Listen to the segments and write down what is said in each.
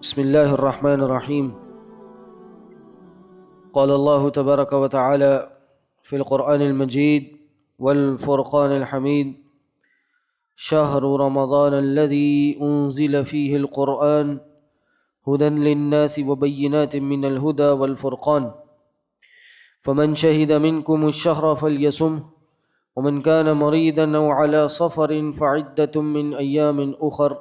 بسم الله الرحمن الرحيم. قال الله تبارك وتعالى في القرآن المجيد والفرقان الحميد: شهر رمضان الذي أنزل فيه القرآن هدى للناس وبينات من الهدى والفرقان فمن شهد منكم الشهر فليصمه ومن كان مريضا أو على سفر فعدة من أيام أخر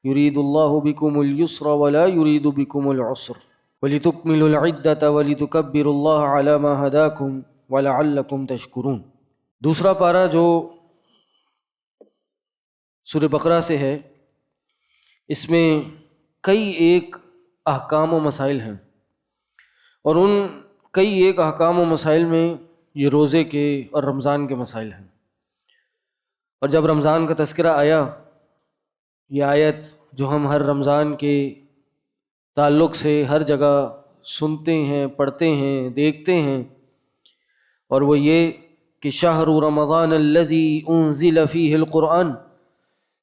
يريد الله بكم اليسر ولا يريد بكم العسر ولتكملوا العدة ولتكبروا الله على ما هداكم ولعلكم تشكرون. دوسرا پارہ جو سورہ بقرہ سے ہے، اس میں کئی ایک احکام و مسائل ہیں، اور ان کئی ایک احکام و مسائل میں یہ روزے کے اور رمضان کے مسائل ہیں. اور جب رمضان کا تذکرہ آیا، یہ آیت جو ہم ہر رمضان کے تعلق سے ہر جگہ سنتے ہیں، پڑھتے ہیں، دیکھتے ہیں، اور وہ یہ کہ شہر رمضان الذی انزل فیہ القرآن،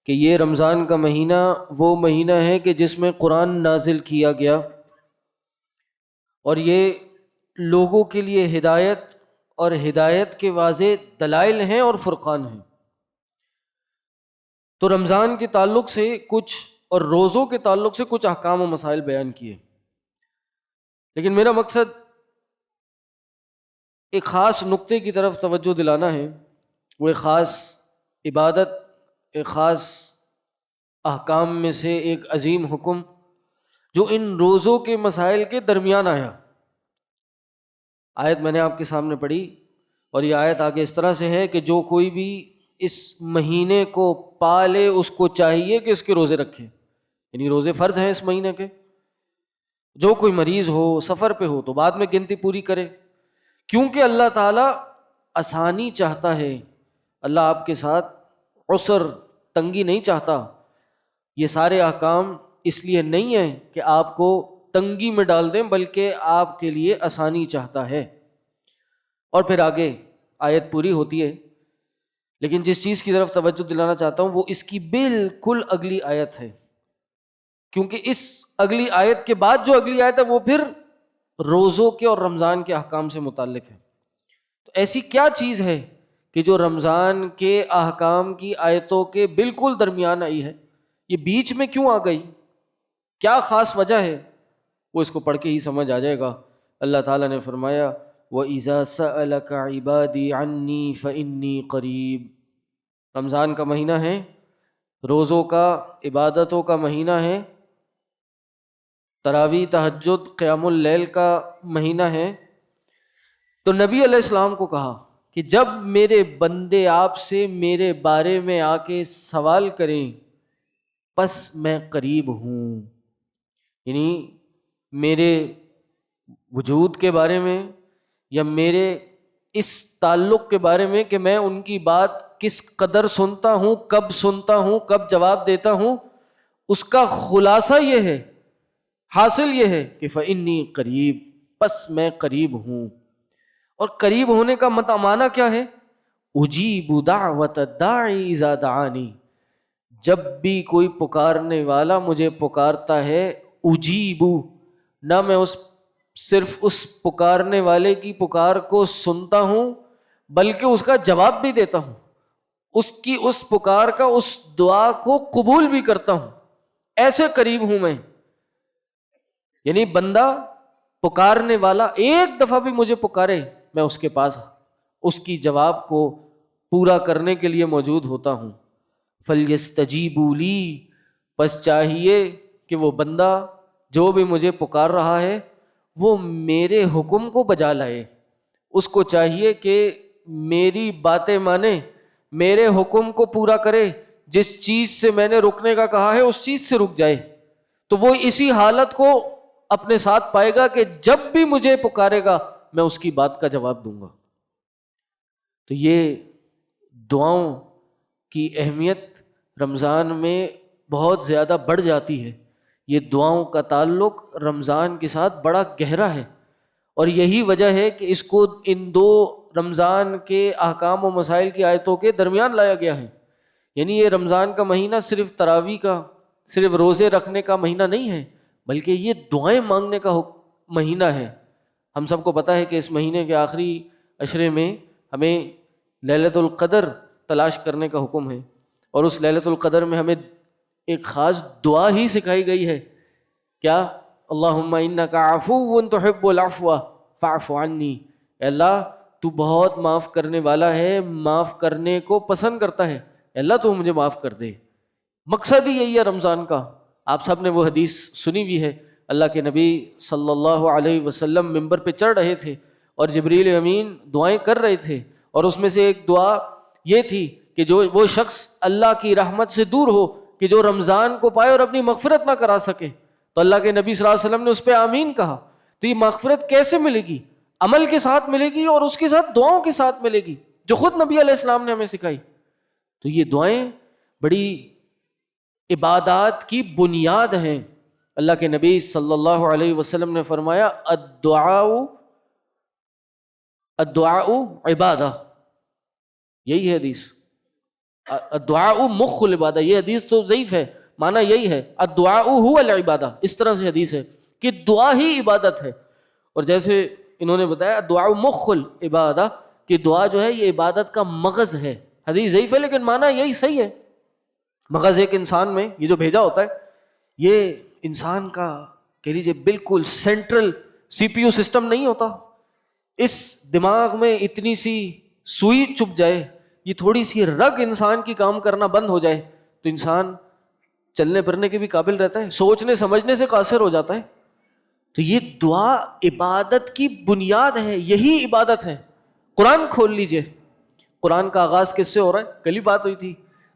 کہ یہ رمضان کا مہینہ وہ مہینہ ہے کہ جس میں قرآن نازل کیا گیا، اور یہ لوگوں کے لیے ہدایت اور ہدایت کے واضح دلائل ہیں اور فرقان ہیں. تو رمضان کے تعلق سے کچھ اور روزوں کے تعلق سے کچھ احکام و مسائل بیان کیے، لیکن میرا مقصد ایک خاص نقطے کی طرف توجہ دلانا ہے. وہ ایک خاص عبادت، ایک خاص احکام میں سے ایک عظیم حکم جو ان روزوں کے مسائل کے درمیان آیا. آیت میں نے آپ کے سامنے پڑھی، اور یہ آیت آگے اس طرح سے ہے کہ جو کوئی بھی اس مہینے کو پالے اس کو چاہیے کہ اس کے روزے رکھے، یعنی روزے فرض ہیں اس مہینے کے. جو کوئی مریض ہو، سفر پہ ہو، تو بعد میں گنتی پوری کرے، کیونکہ اللہ تعالیٰ آسانی چاہتا ہے. اللہ آپ کے ساتھ عسر، تنگی نہیں چاہتا. یہ سارے احکام اس لیے نہیں ہیں کہ آپ کو تنگی میں ڈال دیں، بلکہ آپ کے لیے آسانی چاہتا ہے. اور پھر آگے آیت پوری ہوتی ہے، لیکن جس چیز کی طرف توجہ دلانا چاہتا ہوں وہ اس کی بالکل اگلی آیت ہے، کیونکہ اس اگلی آیت کے بعد جو اگلی آیت ہے وہ پھر روزوں کے اور رمضان کے احکام سے متعلق ہے. تو ایسی کیا چیز ہے کہ جو رمضان کے احکام کی آیتوں کے بالکل درمیان آئی ہے؟ یہ بیچ میں کیوں آ گئی؟ کیا خاص وجہ ہے؟ وہ اس کو پڑھ کے ہی سمجھ آ جائے گا. اللہ تعالیٰ نے فرمایا: وَإِذَا سَأَلَكَ عِبَادِي عَنِّي فَإِنِّي قَرِيبٌ. رمضان کا مہینہ ہے، روزوں کا، عبادتوں کا مہینہ ہے، تراویح، تہجد، قیام اللیل کا مہینہ ہے. تو نبی علیہ السلام کو کہا کہ جب میرے بندے آپ سے میرے بارے میں آ کے سوال کریں پس میں قریب ہوں، یعنی میرے وجود کے بارے میں یا میرے اس تعلق کے بارے میں کہ میں ان کی بات کس قدر سنتا ہوں، کب جواب دیتا ہوں، اس کا خلاصہ یہ ہے، حاصل یہ ہے کہ فَإِنِّي قریب، پس میں قریب ہوں. اور قریب ہونے کا معنی کیا ہے؟ اجیب دعوت الداعی اذا دعانی. جب بھی کوئی پکارنے والا مجھے پکارتا ہے، اجیبو، نہ میں صرف اس پکارنے والے کی پکار کو سنتا ہوں بلکہ اس کا جواب بھی دیتا ہوں، اس کی اس پکار کا، اس دعا کو قبول بھی کرتا ہوں. ایسے قریب ہوں میں. یعنی بندہ پکارنے والا ایک دفعہ بھی مجھے پکارے، میں اس کے پاس اس کی جواب کو پورا کرنے کے لیے موجود ہوتا ہوں. فَلْيَسْتَجِيبُوا لِي، پس چاہیے کہ وہ بندہ جو بھی مجھے پکار رہا ہے وہ میرے حکم کو بجا لائے. اس کو چاہیے کہ میری باتیں مانے، میرے حکم کو پورا کرے. جس چیز سے میں نے رکنے کا کہا ہے اس چیز سے رک جائے. تو وہ اسی حالت کو اپنے ساتھ پائے گا کہ جب بھی مجھے پکارے گا میں اس کی بات کا جواب دوں گا. تو یہ دعاؤں کی اہمیت رمضان میں بہت زیادہ بڑھ جاتی ہے. یہ دعاؤں کا تعلق رمضان کے ساتھ بڑا گہرا ہے، اور یہی وجہ ہے کہ اس کو ان دو رمضان کے احکام و مسائل کی آیتوں کے درمیان لایا گیا ہے. یعنی یہ رمضان کا مہینہ صرف تراویح کا، صرف روزے رکھنے کا مہینہ نہیں ہے، بلکہ یہ دعائیں مانگنے کا مہینہ ہے۔ ہم سب کو پتہ ہے کہ اس مہینے کے آخری عشرے میں ہمیں لیلۃ القدر تلاش کرنے کا حکم ہے، اور اس لیلۃ القدر میں ہمیں ایک خاص دعا ہی سکھائی گئی ہے، کیا؟ اللہم انک عفو تحب العفو فاعف عنی، اے اللہ تو بہت معاف کرنے والا ہے، معاف کرنے کو پسند کرتا ہے، اے اللہ تو مجھے معاف کر دے۔ مقصد ہی یہی ہے رمضان کا۔ آپ سب نے وہ حدیث سنی بھی ہے، اللہ کے نبی صلی اللہ علیہ وسلم ممبر پہ چڑھ رہے تھے اور جبریل امین دعائیں کر رہے تھے، اور اس میں سے ایک دعا یہ تھی کہ جو وہ شخص اللہ کی رحمت سے دور ہو کہ جو رمضان کو پائے اور اپنی مغفرت نہ کرا سکے، تو اللہ کے نبی صلی اللہ علیہ وسلم نے اس پہ آمین کہا۔ تو یہ مغفرت کیسے ملے گی؟ عمل کے ساتھ ملے گی، اور اس کے ساتھ دعاؤں کے ساتھ ملے گی جو خود نبی علیہ السلام نے ہمیں سکھائی۔ تو یہ دعائیں بڑی عبادات کی بنیاد ہیں۔ اللہ کے نبی صلی اللہ علیہ وسلم نے فرمایا الدعاء عبادہ، یہی ہے حدیث، الدعاء مخ العبادہ۔ یہ حدیث تو ضعیف ہے، معنی یہی ہے الدعاء هو العبادہ، اس طرح سے حدیث ہے کہ دعا ہی عبادت ہے۔ اور جیسے انہوں نے بتایا الدعاء مخ العبادہ، کہ دعا جو ہے یہ عبادت کا مغز ہے۔ حدیث ضعیف ہے لیکن معنی یہی صحیح ہے۔ مغز ایک انسان میں یہ جو بھیجا ہوتا ہے، یہ انسان کا کہہ لیجیے بالکل سینٹرل سی پی یو سسٹم نہیں ہوتا۔ اس دماغ میں اتنی سی سوئی چپ جائے، یہ تھوڑی سی رگ انسان کی کام کرنا بند ہو جائے تو انسان چلنے پھرنے کے بھی قابل رہتا ہے، سوچنے سمجھنے سے قاصر ہو جاتا ہے۔ تو یہ دعا عبادت کی بنیاد ہے، یہی عبادت ہے۔ قرآن کھول لیجئے، قرآن کا آغاز کس سے ہو رہا ہے؟ کل ہی بات ہوئی تھی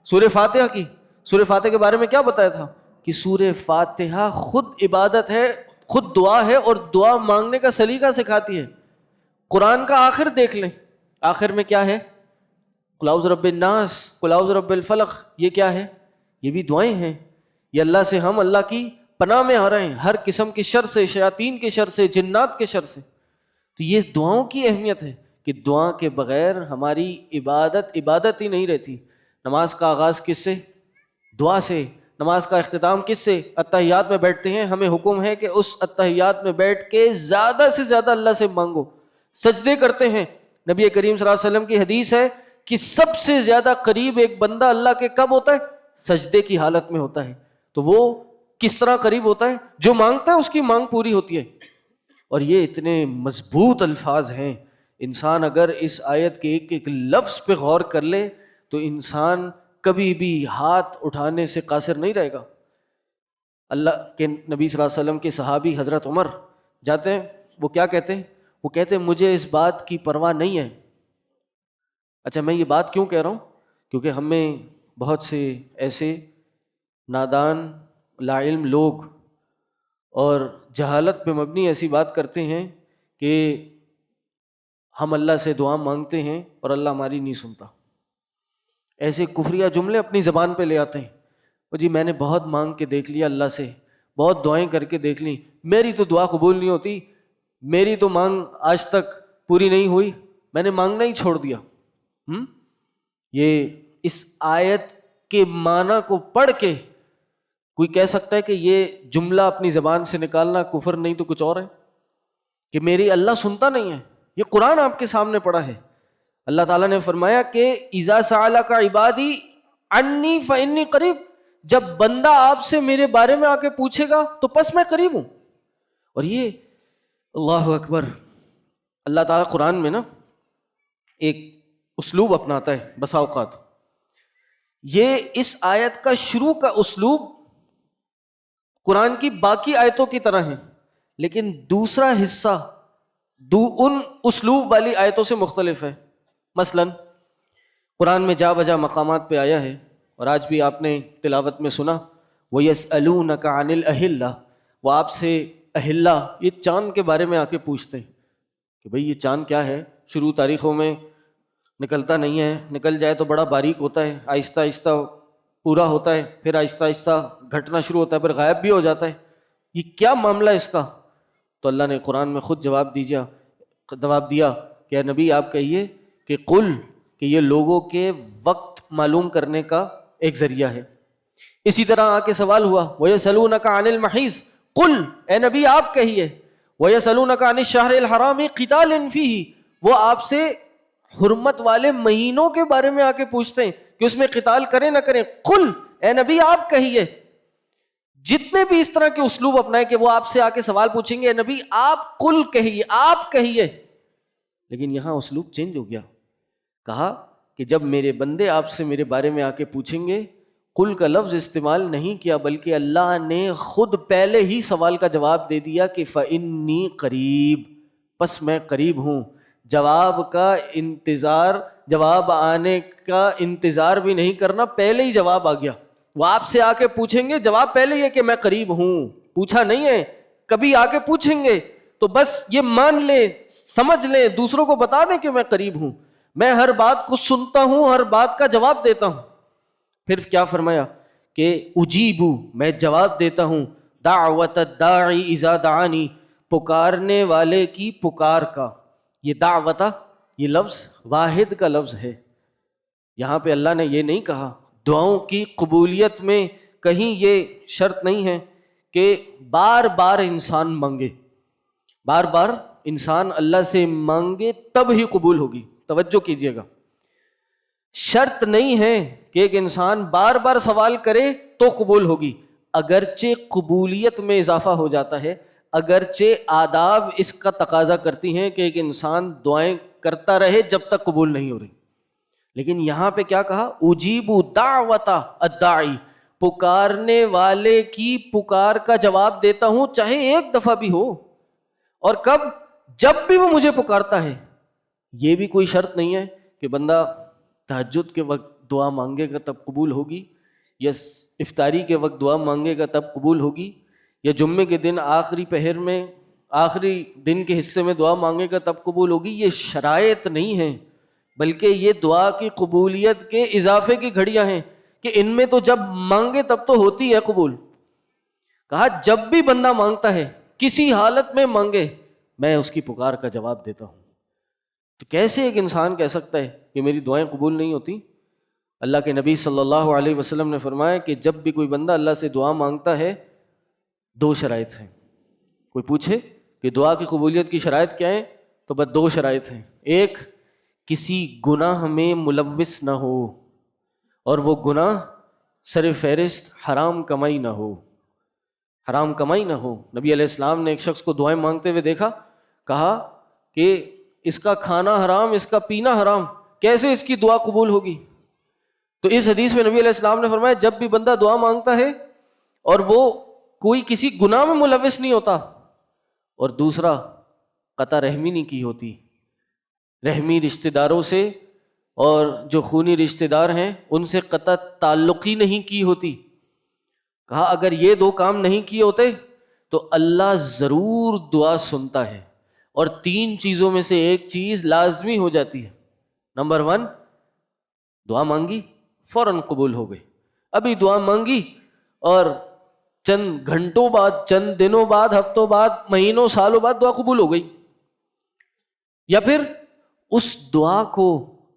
سورہ فاتحہ کی۔ سورہ فاتحہ کے بارے میں کیا بتایا تھا کہ سورہ فاتحہ خود عبادت ہے، خود دعا ہے، اور دعا مانگنے کا سلیقہ سکھاتی ہے۔ قرآن کا آخر دیکھ لیں، آخر میں کیا ہے؟ قل اعوذ برب الناس، قل اعوذ برب الفلق، یہ کیا ہے؟ یہ بھی دعائیں ہیں۔ یہ اللہ سے ہم اللہ کی پناہ میں آ رہے ہیں، ہر قسم کی شر سے، شیاطین کے شر سے، جنات کے شر سے۔ تو یہ دعاؤں کی اہمیت ہے کہ دعا کے بغیر ہماری عبادت ہی نہیں رہتی۔ نماز کا آغاز کس سے؟ دعا سے۔ نماز کا اختتام کس سے؟ اتحیات میں بیٹھتے ہیں، ہمیں حکم ہے کہ اس اتحیات میں بیٹھ کے زیادہ سے زیادہ اللہ سے مانگو۔ سجدے کرتے ہیں، نبی کریم صلی اللہ علیہ وسلم کی حدیث ہے کہ سب سے زیادہ قریب ایک بندہ اللہ کے کب ہوتا ہے؟ سجدے کی حالت میں ہوتا ہے۔ تو وہ کس طرح قریب ہوتا ہے؟ جو مانگتا ہے اس کی مانگ پوری ہوتی ہے۔ اور یہ اتنے مضبوط الفاظ ہیں، انسان اگر اس آیت کے ایک ایک لفظ پہ غور کر لے تو انسان کبھی بھی ہاتھ اٹھانے سے قاصر نہیں رہے گا۔ اللہ کے نبی صلی اللہ علیہ وسلم کے صحابی حضرت عمر جاتے ہیں، وہ کیا کہتے ہیں؟ وہ کہتے ہیں مجھے اس بات کی پرواہ نہیں ہے۔ اچھا، میں یہ بات کیوں کہہ رہا ہوں؟ کیونکہ ہم میں بہت سے ایسے نادان لا علم لوگ اور جہالت پہ مبنی ایسی بات کرتے ہیں کہ ہم اللہ سے دعا مانگتے ہیں اور اللہ ہماری نہیں سنتا۔ ایسے کفریہ جملے اپنی زبان پہ لے آتے ہیں، وہ جی میں نے بہت مانگ کے دیکھ لیا اللہ سے، بہت دعائیں کر کے دیکھ لیں، میری تو دعا قبول نہیں ہوتی، میری تو مانگ آج تک پوری نہیں ہوئی، میں نے مانگنا ہی چھوڑ دیا۔ یہ اس آیت کے معنی کو پڑھ کے کوئی کہہ سکتا ہے کہ یہ جملہ اپنی زبان سے نکالنا کفر نہیں تو کچھ اور ہے، کہ میری اللہ سنتا نہیں ہے؟ یہ قرآن آپ کے سامنے پڑا ہے۔ اللہ تعالیٰ نے فرمایا کہ اذا سألک عبادی انی فانی قریب، جب بندہ آپ سے میرے بارے میں آ کے پوچھے گا تو پس میں قریب ہوں۔ اور یہ اللہ اکبر، اللہ تعالیٰ قرآن میں نا ایک اسلوب اپناتا ہے بسا اوقات۔ یہ اس آیت کا شروع کا اسلوب قرآن کی باقی آیتوں کی طرح ہے، لیکن دوسرا حصہ ان اسلوب والی آیتوں سے مختلف ہے۔ مثلا قرآن میں جا بجا مقامات پہ آیا ہے، اور آج بھی آپ نے تلاوت میں سنا، وَيَسْأَلُونَكَ عَنِ الْأَهِلَّةِ، وہ آپ سے اہلہ، یہ چاند کے بارے میں آ کے پوچھتے ہیں کہ بھئی یہ چاند کیا ہے؟ شروع تاریخوں میں نکلتا نہیں ہے، نکل جائے تو بڑا باریک ہوتا ہے، آہستہ آہستہ پورا ہوتا ہے، پھر آہستہ آہستہ گھٹنا شروع ہوتا ہے، پھر غائب بھی ہو جاتا ہے، یہ کیا معاملہ ہے اس کا؟ تو اللہ نے قرآن میں خود جواب دیا کہ اے نبی آپ کہیے کہ قل، کہ یہ لوگوں کے وقت معلوم کرنے کا ایک ذریعہ ہے۔ اسی طرح آ کے سوال ہوا وَيَسْأَلُونَكَ عَنِ الْمَحِيضِ، قل اے نبی آپ کہیے، وَيَسْأَلُونَكَ عَنِ الشَّهْرِ الْحَرَامِ قِتَالٍ فِيهِ، وہ آپ سے حرمت والے مہینوں کے بارے میں آ کے پوچھتے ہیں کہ اس میں قتال کریں نہ کریں. قل اے نبی آپ کہیے. جتنے بھی اس طرح کے اسلوب اپنائے کہ وہ آپ سے آ کے سوال پوچھیں گے، اے نبی آپ قل کہیے، آپ کہیے. لیکن یہاں اسلوب چینج ہو گیا، کہا کہ جب میرے بندے آپ سے میرے بارے میں آ کے پوچھیں گے، قل کا لفظ استعمال نہیں کیا، بلکہ اللہ نے خود پہلے ہی سوال کا جواب دے دیا کہ فَإِنِّي قریب، پس میں قریب ہوں. جواب کا انتظار، جواب آنے کا انتظار بھی نہیں کرنا، پہلے ہی جواب آ گیا. وہ آپ سے آ کے پوچھیں گے، جواب پہلے ہی ہے کہ میں قریب ہوں. پوچھا نہیں ہے، کبھی آ کے پوچھیں گے تو بس یہ مان لیں، سمجھ لیں، دوسروں کو بتا دیں کہ میں قریب ہوں، میں ہر بات کو سنتا ہوں، ہر بات کا جواب دیتا ہوں. پھر کیا فرمایا کہ اجیبو، میں جواب دیتا ہوں، دعوت الداعی اذا دعانی، پکارنے والے کی پکار کا. یہ دعوتہ، یہ لفظ واحد کا لفظ ہے. یہاں پہ اللہ نے یہ نہیں کہا. دعاؤں کی قبولیت میں کہیں یہ شرط نہیں ہے کہ بار بار انسان مانگے، بار بار انسان اللہ سے مانگے تب ہی قبول ہوگی. توجہ کیجئے گا، شرط نہیں ہے کہ ایک انسان بار بار سوال کرے تو قبول ہوگی. اگرچہ قبولیت میں اضافہ ہو جاتا ہے، اگرچہ آداب اس کا تقاضا کرتی ہیں کہ ایک انسان دعائیں کرتا رہے جب تک قبول نہیں ہو رہی. لیکن یہاں پہ کیا کہا؟ اجیب دعوت الداعی، پکارنے والے کی پکار کا جواب دیتا ہوں چاہے ایک دفعہ بھی ہو. اور کب؟ جب بھی وہ مجھے پکارتا ہے. یہ بھی کوئی شرط نہیں ہے کہ بندہ تہجد کے وقت دعا مانگے گا تب قبول ہوگی، یا افطاری کے وقت دعا مانگے گا تب قبول ہوگی، یا جمعے کے دن آخری پہر میں آخری دن کے حصے میں دعا مانگے گا تب قبول ہوگی. یہ شرائط نہیں ہیں، بلکہ یہ دعا کی قبولیت کے اضافے کی گھڑیاں ہیں کہ ان میں تو جب مانگے تب تو ہوتی ہے قبول. کہا جب بھی بندہ مانگتا ہے، کسی حالت میں مانگے، میں اس کی پکار کا جواب دیتا ہوں. تو کیسے ایک انسان کہہ سکتا ہے کہ میری دعائیں قبول نہیں ہوتی؟ اللہ کے نبی صلی اللہ علیہ وسلم نے فرمایا کہ جب بھی کوئی بندہ اللہ سے دعا مانگتا ہے، دو شرائط ہیں. کوئی پوچھے کہ دعا کی قبولیت کی شرائط کیا ہیں، تو بس دو شرائط ہیں. ایک، کسی گناہ میں ملوث نہ ہو، اور وہ گناہ سر فہرست حرام کمائی نہ ہو. حرام کمائی نہ ہو. نبی علیہ السلام نے ایک شخص کو دعائیں مانگتے ہوئے دیکھا، کہا کہ اس کا کھانا حرام، اس کا پینا حرام، کیسے اس کی دعا قبول ہوگی؟ تو اس حدیث میں نبی علیہ السلام نے فرمایا جب بھی بندہ دعا مانگتا ہے اور وہ کوئی کسی گناہ میں ملوث نہیں ہوتا، اور دوسرا قطع رحمی نہیں کی ہوتی، رحمی رشتہ داروں سے اور جو خونی رشتہ دار ہیں ان سے قطع تعلقی نہیں کی ہوتی. کہا اگر یہ دو کام نہیں کیے ہوتے تو اللہ ضرور دعا سنتا ہے، اور تین چیزوں میں سے ایک چیز لازمی ہو جاتی ہے. نمبر 1، دعا مانگی فوراً قبول ہو گئی. ابھی دعا مانگی اور چند گھنٹوں بعد، چند دنوں بعد، ہفتوں بعد، مہینوں، سالوں بعد دعا قبول ہو گئی. یا پھر اس دعا کو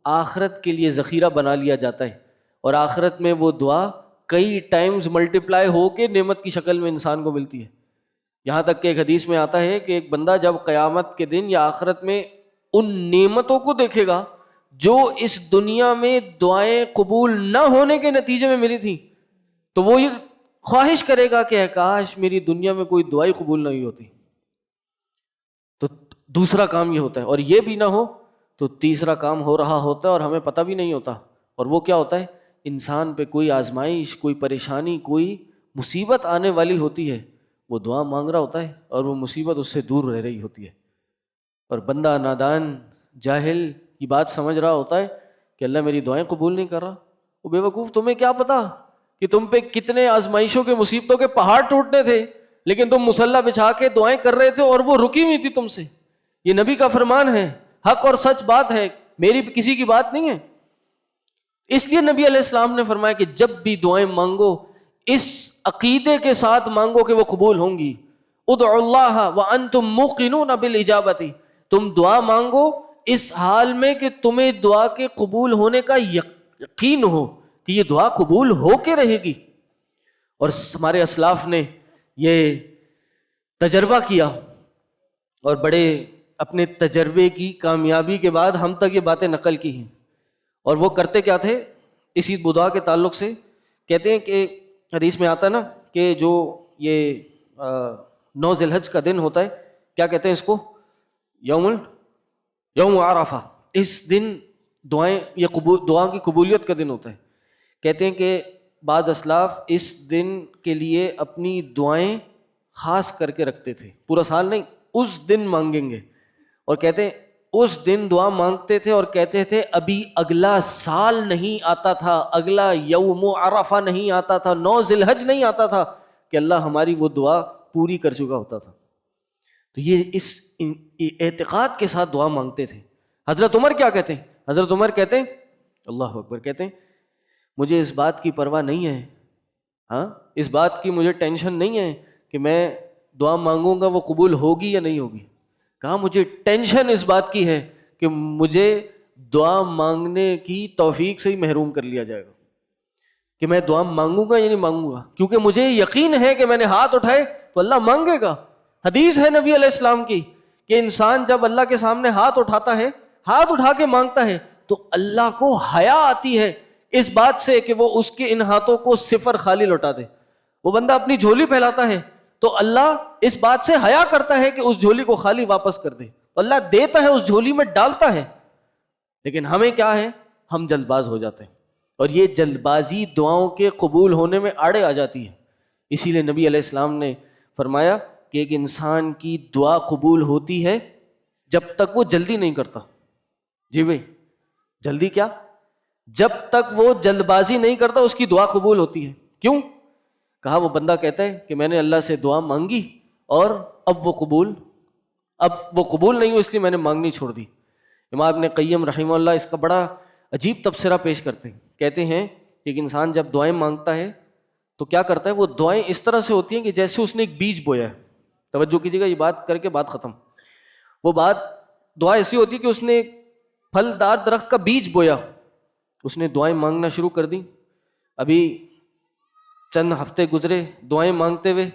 آخرت کے لیے ذخیرہ بنا لیا جاتا ہے، اور آخرت میں وہ دعا کئی ٹائمز ملٹیپلائی ہو کے نعمت کی شکل میں انسان کو ملتی ہے. یہاں تک کہ ایک حدیث میں آتا ہے کہ ایک بندہ جب قیامت کے دن یا آخرت میں ان نعمتوں کو دیکھے گا جو اس دنیا میں دعائیں قبول نہ ہونے کے نتیجے میں ملی تھیں، تو وہ یہ خواہش کرے گا کہ کاش میری دنیا میں کوئی دعائی قبول نہیں ہوتی. تو دوسرا کام یہ ہوتا ہے، اور یہ بھی نہ ہو تو تیسرا کام ہو رہا ہوتا ہے اور ہمیں پتہ بھی نہیں ہوتا. اور وہ کیا ہوتا ہے؟ انسان پہ کوئی آزمائش، کوئی پریشانی، کوئی مصیبت آنے والی ہوتی ہے، وہ دعا مانگ رہا ہوتا ہے اور وہ مصیبت اس سے دور رہ رہی ہوتی ہے، اور بندہ نادان جاہل یہ بات سمجھ رہا ہوتا ہے کہ اللہ میری دعائیں قبول نہیں کر رہا. وہ بے وقوف، تمہیں کیا پتا کہ تم پہ کتنے آزمائشوں کے، مصیبتوں کے پہاڑ ٹوٹنے تھے، لیکن تم مصلی بچھا کے دعائیں کر رہے تھے اور وہ رکی ہوئی تھی تم سے. یہ نبی کا فرمان ہے، حق اور سچ بات ہے، میری کسی کی بات نہیں ہے. اس لیے نبی علیہ السلام نے فرمایا کہ جب بھی دعائیں مانگو اس عقیدے کے ساتھ مانگو کہ وہ قبول ہوں گی. ادعوا اللہ وانتم موقنون بالاجابۃ، تم دعا مانگو اس حال میں کہ تمہیں دعا کے قبول ہونے کا یقین ہو کہ یہ دعا قبول ہو کے رہے گی. اور ہمارے اسلاف نے یہ تجربہ کیا اور بڑے اپنے تجربے کی کامیابی کے بعد ہم تک یہ باتیں نقل کی ہیں. اور وہ کرتے کیا تھے اس عید بدعا کے تعلق سے؟ کہتے ہیں کہ حدیث میں آتا ہے نا کہ جو یہ 9 ذی الحج کا دن ہوتا ہے، کیا کہتے ہیں اس کو؟ یوم عرفہ. اس دن دعائیں یہ دعا کی قبولیت کا دن ہوتا ہے. کہتے ہیں کہ بعض اسلاف اس دن کے لیے اپنی دعائیں خاص کر کے رکھتے تھے، پورا سال نہیں، اس دن مانگیں گے. اور کہتے ہیں اس دن دعا مانگتے تھے اور کہتے تھے ابھی اگلا سال نہیں آتا تھا، اگلا یوم عرفہ نہیں آتا تھا، 9 ذی الحج نہیں آتا تھا کہ اللہ ہماری وہ دعا پوری کر چکا ہوتا تھا. تو یہ اس اعتقاد کے ساتھ دعا مانگتے تھے. حضرت عمر کیا کہتے ہیں؟ حضرت عمر کہتے ہیں، اللہ اکبر، کہتے ہیں مجھے اس بات کی پرواہ نہیں ہے، ہاں اس بات کی مجھے ٹینشن نہیں ہے کہ میں دعا مانگوں گا وہ قبول ہوگی یا نہیں ہوگی. کہا مجھے ٹینشن اس بات کی ہے کہ مجھے دعا مانگنے کی توفیق سے ہی محروم کر لیا جائے گا، کہ میں دعا مانگوں گا یا نہیں مانگوں گا، کیونکہ مجھے یقین ہے کہ میں نے ہاتھ اٹھائے تو اللہ مانگے گا. حدیث ہے نبی علیہ السلام کی کہ انسان جب اللہ کے سامنے ہاتھ اٹھاتا ہے، ہاتھ اٹھا کے مانگتا ہے تو اللہ کو حیا آتی ہے اس بات سے کہ وہ اس کے ان ہاتھوں کو صفر خالی لوٹا دے. وہ بندہ اپنی جھولی پھیلاتا ہے تو اللہ اس بات سے حیا کرتا ہے کہ اس جھولی کو خالی واپس کر دے. اللہ دیتا ہے، اس جھولی میں ڈالتا ہے، لیکن ہمیں کیا ہے، ہم جلد باز ہو جاتے ہیں اور یہ جلد بازی دعاؤں کے قبول ہونے میں آڑے آ جاتی ہے. اسی لیے نبی علیہ السلام نے فرمایا کہ ایک انسان کی دعا قبول ہوتی ہے جب تک وہ جلدی نہیں کرتا. جی بھائی، جلدی کیا؟ جب تک وہ جلد بازی نہیں کرتا اس کی دعا قبول ہوتی ہے. کیوں؟ کہا وہ بندہ کہتا ہے کہ میں نے اللہ سے دعا مانگی اور اب وہ قبول نہیں ہوئی، اس لیے میں نے مانگنی چھوڑ دی. امام ابن قیم رحمہ اللہ اس کا بڑا عجیب تبصرہ پیش کرتے ہیں. کہتے ہیں کہ ایک انسان جب دعائیں مانگتا ہے تو کیا کرتا ہے، وہ دعائیں اس طرح سے ہوتی ہیں کہ جیسے اس نے ایک بیج بویا ہے. توجہ کیجیے گا، یہ بات کر کے بات ختم. وہ دعا ایسی ہوتی ہے کہ اس نے ایک پھلدار درخت کا بیج بویا، اس نے دعائیں مانگنا شروع کر دی. ابھی چند ہفتے گزرے دعائیں مانگتے ہوئے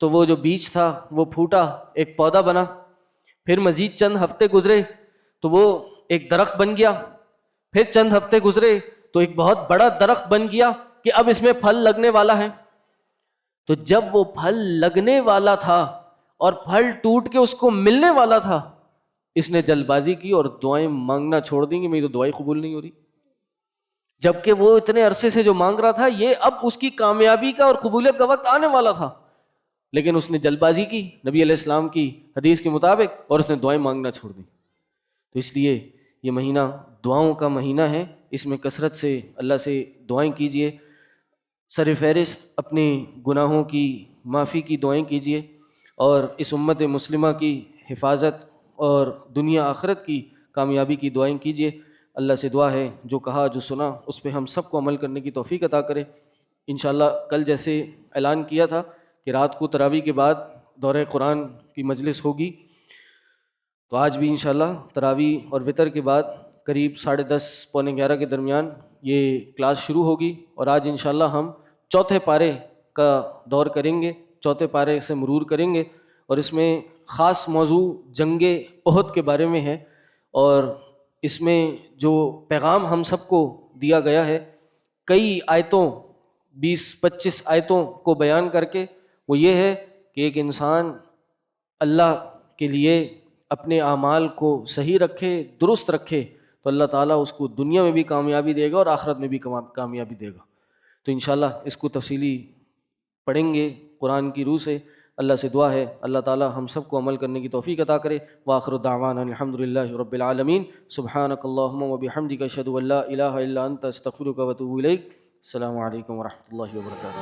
تو وہ جو بیج تھا وہ پھوٹا، ایک پودا بنا. پھر مزید چند ہفتے گزرے تو وہ ایک درخت بن گیا. پھر چند ہفتے گزرے تو ایک بہت بڑا درخت بن گیا کہ اب اس میں پھل لگنے والا ہے. تو جب وہ پھل لگنے والا تھا اور پھل ٹوٹ کے اس کو ملنے والا تھا، اس نے جلد بازی کی اور دعائیں مانگنا چھوڑ دیں کہ میری تو دعائیں قبول نہیں ہو رہی. جبکہ وہ اتنے عرصے سے جو مانگ رہا تھا یہ اب اس کی کامیابی کا اور قبولیت کا وقت آنے والا تھا، لیکن اس نے جلد بازی کی نبی علیہ السلام کی حدیث کے مطابق اور اس نے دعائیں مانگنا چھوڑ دی. تو اس لیے یہ مہینہ دعاؤں کا مہینہ ہے، اس میں کثرت سے اللہ سے دعائیں کیجیے. سر فہرست اپنے گناہوں کی معافی کی دعائیں کیجیے اور اس امت مسلمہ کی حفاظت اور دنیا آخرت کی کامیابی کی دعائیں کیجیے. اللہ سے دعا ہے جو کہا جو سنا اس پہ ہم سب کو عمل کرنے کی توفیق عطا کرے. انشاءاللہ کل جیسے اعلان کیا تھا کہ رات کو تراویح کے بعد دورہ قرآن کی مجلس ہوگی، تو آج بھی انشاءاللہ تراویح اور وطر کے بعد قریب 10:30 پونے 11 کے درمیان یہ کلاس شروع ہوگی. اور آج انشاءاللہ ہم چوتھے پارے کا دور کریں گے، چوتھے پارے سے مرور کریں گے اور اس میں خاص موضوع جنگ احد کے بارے میں ہے. اور اس میں جو پیغام ہم سب کو دیا گیا ہے کئی آیتوں 20-25 آیتوں کو بیان کر کے، وہ یہ ہے کہ ایک انسان اللہ کے لیے اپنے اعمال کو صحیح رکھے، درست رکھے تو اللہ تعالیٰ اس کو دنیا میں بھی کامیابی دے گا اور آخرت میں بھی کامیابی دے گا. تو انشاءاللہ اس کو تفصیلی پڑھیں گے قرآن کی روح سے. اللہ سے دعا ہے اللہ تعالیٰ ہم سب کو عمل کرنے کی توفیق عطا کرے. وآخر دعوانا الحمدللہ رب العالمین. سبحانک اللہم و بحمدک اشہد ان لا الہ الا انت استغفرک و اتوب الیک. السلام علیکم ورحمۃ اللہ وبرکاتہ.